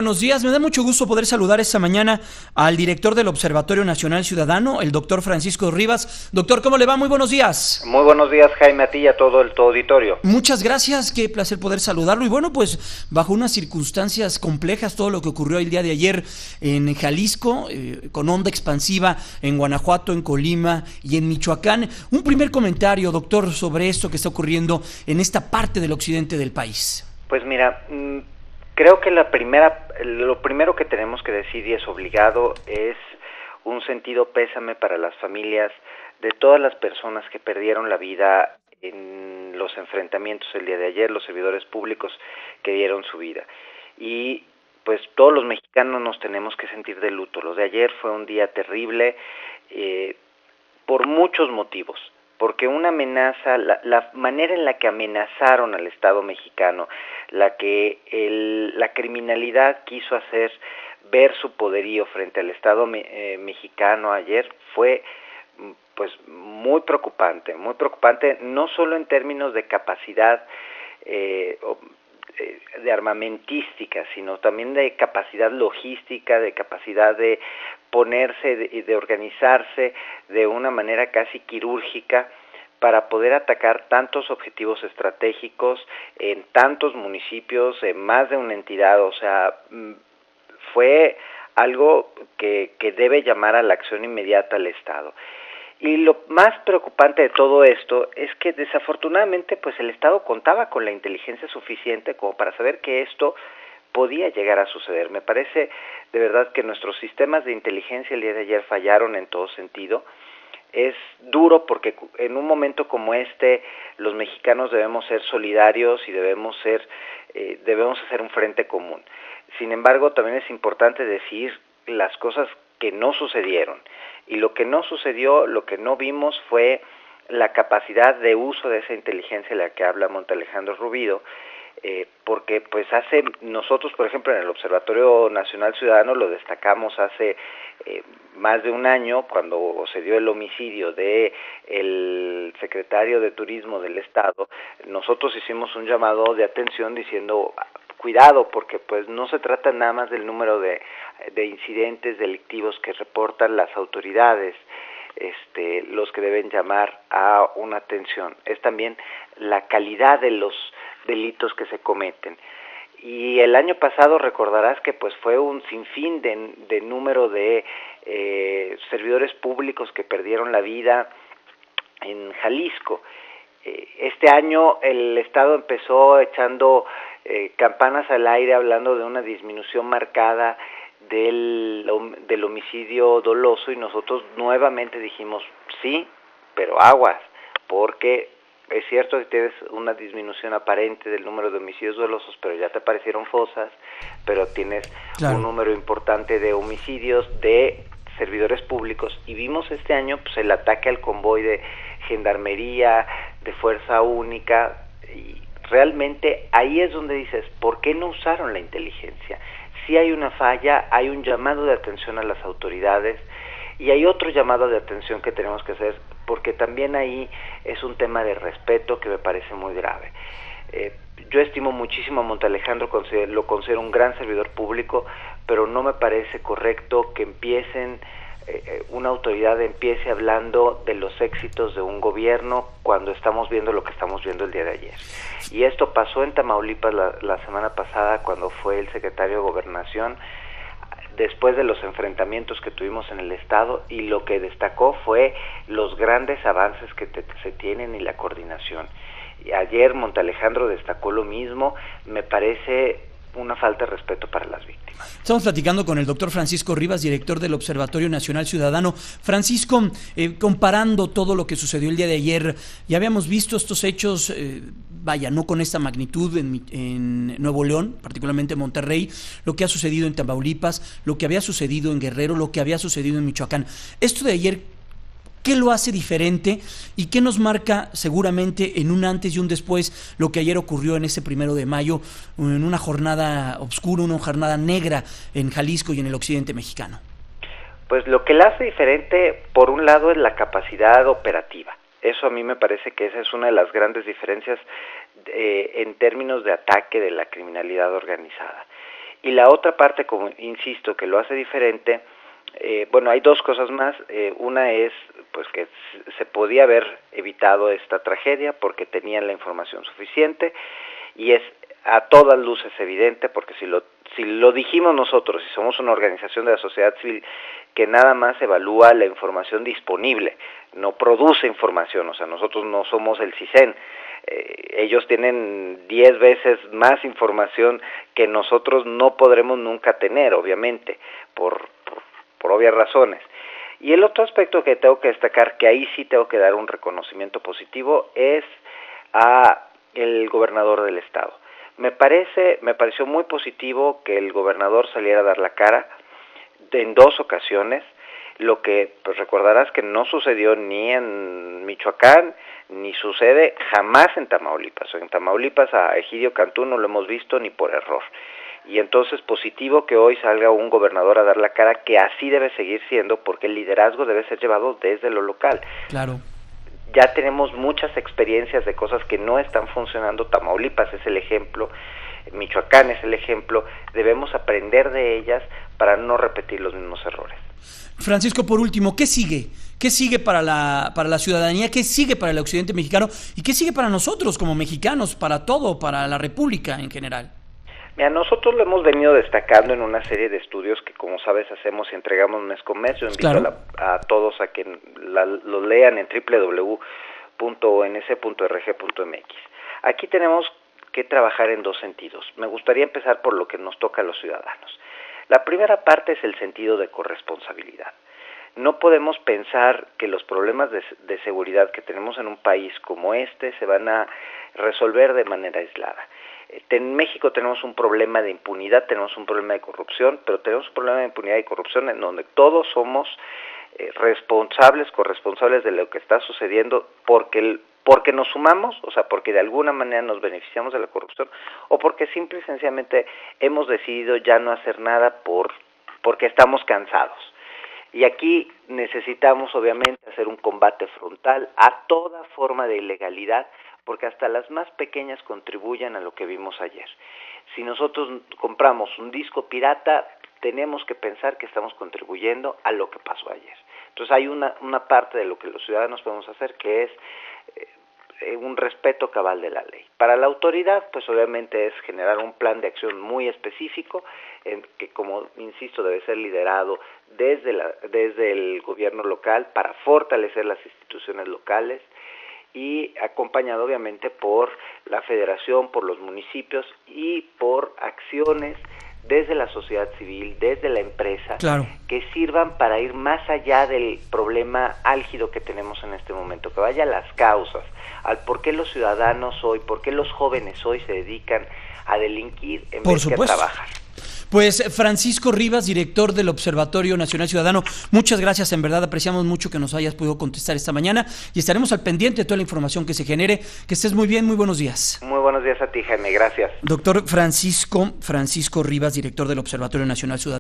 buenos días. Me da mucho gusto poder saludar esta mañana al director del Observatorio Nacional Ciudadano, el doctor Francisco Rivas. Doctor, ¿cómo le va? Muy buenos días. Muy buenos días, Jaime, a ti y a todo tu auditorio. Muchas gracias, qué placer poder saludarlo. Y bueno, pues bajo unas circunstancias complejas, todo lo que ocurrió el día de ayer en Jalisco, con onda expansiva en Guanajuato, en Colima y en Michoacán. Un primer comentario, doctor, sobre esto que está ocurriendo en esta parte del occidente del país. Pues mira, creo que lo primero que tenemos que decir, y es obligado, es un sentido pésame para las familias de todas las personas que perdieron la vida en los enfrentamientos el día de ayer, los servidores públicos que dieron su vida. Y pues todos los mexicanos nos tenemos que sentir de luto. Lo de ayer fue un día terrible por muchos motivos. Porque una amenaza, la manera en la que amenazaron al Estado mexicano, la criminalidad quiso hacer ver su poderío frente al Estado mexicano ayer fue pues muy preocupante, no solo en términos de capacidad de armamentística, sino también de capacidad logística, de capacidad de ponerse y de organizarse de una manera casi quirúrgica para poder atacar tantos objetivos estratégicos en tantos municipios, en más de una entidad. O sea, fue algo que debe llamar a la acción inmediata al Estado. Y lo más preocupante de todo esto es que desafortunadamente pues el Estado contaba con la inteligencia suficiente como para saber que esto podía llegar a suceder. Me parece de verdad que nuestros sistemas de inteligencia el día de ayer fallaron en todo sentido. Es duro porque en un momento como este los mexicanos debemos ser solidarios y debemos hacer un frente común. Sin embargo, también es importante decir las cosas que no sucedieron. Y lo que no sucedió, lo que no vimos fue la capacidad de uso de esa inteligencia de la que habla Montealejandro Rubido, porque pues nosotros, por ejemplo, en el Observatorio Nacional Ciudadano lo destacamos hace más de un año, cuando se dio el homicidio de el secretario de Turismo del Estado. Nosotros hicimos un llamado de atención diciendo cuidado, porque pues no se trata nada más del número de incidentes delictivos que reportan las autoridades, los que deben llamar a una atención, es también la calidad de los delitos que se cometen. Y el año pasado recordarás que pues fue un sinfín de número de servidores públicos que perdieron la vida en Jalisco. Este año el Estado empezó echando campanas al aire hablando de una disminución marcada del homicidio doloso, y nosotros nuevamente dijimos sí, pero aguas, porque es cierto que tienes una disminución aparente del número de homicidios dolosos, pero ya te aparecieron fosas, pero tienes un número importante de homicidios de servidores públicos, y vimos este año pues el ataque al convoy de gendarmería, de fuerza única, y realmente ahí es donde dices, ¿por qué no usaron la inteligencia? Si hay una falla, hay un llamado de atención a las autoridades, y hay otro llamado de atención que tenemos que hacer, porque también ahí es un tema de respeto que me parece muy grave. Yo estimo muchísimo a Montealejandro, lo considero un gran servidor público, pero no me parece correcto que una autoridad empiece hablando de los éxitos de un gobierno cuando estamos viendo lo que estamos viendo el día de ayer. Y esto pasó en Tamaulipas la semana pasada, cuando fue el secretario de Gobernación, después de los enfrentamientos que tuvimos en el Estado, y lo que destacó fue los grandes avances que se tienen y la coordinación. Y ayer Montealejandro destacó lo mismo. Me parece una falta de respeto para las víctimas. Estamos platicando con el doctor Francisco Rivas, director del Observatorio Nacional Ciudadano. Francisco, comparando todo lo que sucedió el día de ayer, ya habíamos visto estos hechos, no con esta magnitud en Nuevo León, particularmente en Monterrey, lo que ha sucedido en Tamaulipas, lo que había sucedido en Guerrero, lo que había sucedido en Michoacán. Esto de ayer, ¿qué lo hace diferente y qué nos marca seguramente en un antes y un después lo que ayer ocurrió en ese 1 de mayo, en una jornada oscura, una jornada negra en Jalisco y en el occidente mexicano? Pues lo que la hace diferente, por un lado, es la capacidad operativa. Eso a mí me parece que esa es una de las grandes diferencias en términos de ataque de la criminalidad organizada. Y la otra parte, como insisto, que lo hace diferente, bueno, hay dos cosas más. Una es pues que se podía haber evitado esta tragedia porque tenían la información suficiente, y es a todas luces evidente, porque si lo dijimos nosotros, si somos una organización de la sociedad civil que nada más evalúa la información disponible, no produce información, o sea, nosotros no somos el CISEN, ellos tienen 10 veces más información que nosotros no podremos nunca tener, obviamente, por obvias razones. Y el otro aspecto que tengo que destacar, que ahí sí tengo que dar un reconocimiento positivo, es a el gobernador del estado. Me pareció muy positivo que el gobernador saliera a dar la cara en dos ocasiones, lo que pues recordarás que no sucedió ni en Michoacán, ni sucede jamás en Tamaulipas. En Tamaulipas a Egidio Cantú no lo hemos visto ni por error. Y entonces positivo que hoy salga un gobernador a dar la cara, que así debe seguir siendo, porque el liderazgo debe ser llevado desde lo local. Claro. Ya tenemos muchas experiencias de cosas que no están funcionando. Tamaulipas es el ejemplo, Michoacán es el ejemplo. Debemos aprender de ellas para no repetir los mismos errores. Francisco, por último, ¿qué sigue? ¿Qué sigue para la ciudadanía? ¿Qué sigue para el occidente mexicano? ¿Y qué sigue para nosotros como mexicanos, para todo, para la República en general? Mira, nosotros lo hemos venido destacando en una serie de estudios que, como sabes, hacemos y entregamos mes con mes. Yo invito a todos a que lo lean en www.onc.rg.mx. Aquí tenemos que trabajar en dos sentidos. Me gustaría empezar por lo que nos toca a los ciudadanos. La primera parte es el sentido de corresponsabilidad. No podemos pensar que los problemas de seguridad que tenemos en un país como este se van a resolver de manera aislada. En México tenemos un problema de impunidad, tenemos un problema de corrupción, pero tenemos un problema de impunidad y corrupción en donde todos somos corresponsables de lo que está sucediendo porque nos sumamos, o sea, porque de alguna manera nos beneficiamos de la corrupción, o porque simple y sencillamente hemos decidido ya no hacer nada porque estamos cansados. Y aquí necesitamos obviamente hacer un combate frontal a toda forma de ilegalidad, porque hasta las más pequeñas contribuyen a lo que vimos ayer. Si nosotros compramos un disco pirata, tenemos que pensar que estamos contribuyendo a lo que pasó ayer. Entonces hay una parte de lo que los ciudadanos podemos hacer, que es un respeto cabal de la ley. Para la autoridad, pues obviamente es generar un plan de acción muy específico, que, como insisto, debe ser liderado desde el gobierno local para fortalecer las instituciones locales, y acompañado obviamente por la federación, por los municipios y por acciones desde la sociedad civil, desde la empresa, claro, que sirvan para ir más allá del problema álgido que tenemos en este momento, que vaya a las causas, al por qué los ciudadanos hoy, por qué los jóvenes hoy se dedican a delinquir en vez de a trabajar. Pues Francisco Rivas, director del Observatorio Nacional Ciudadano, muchas gracias, en verdad apreciamos mucho que nos hayas podido contestar esta mañana y estaremos al pendiente de toda la información que se genere. Que estés muy bien, muy buenos días. Muy buenos días a ti, Jaime, gracias. Doctor Francisco Rivas, director del Observatorio Nacional Ciudadano.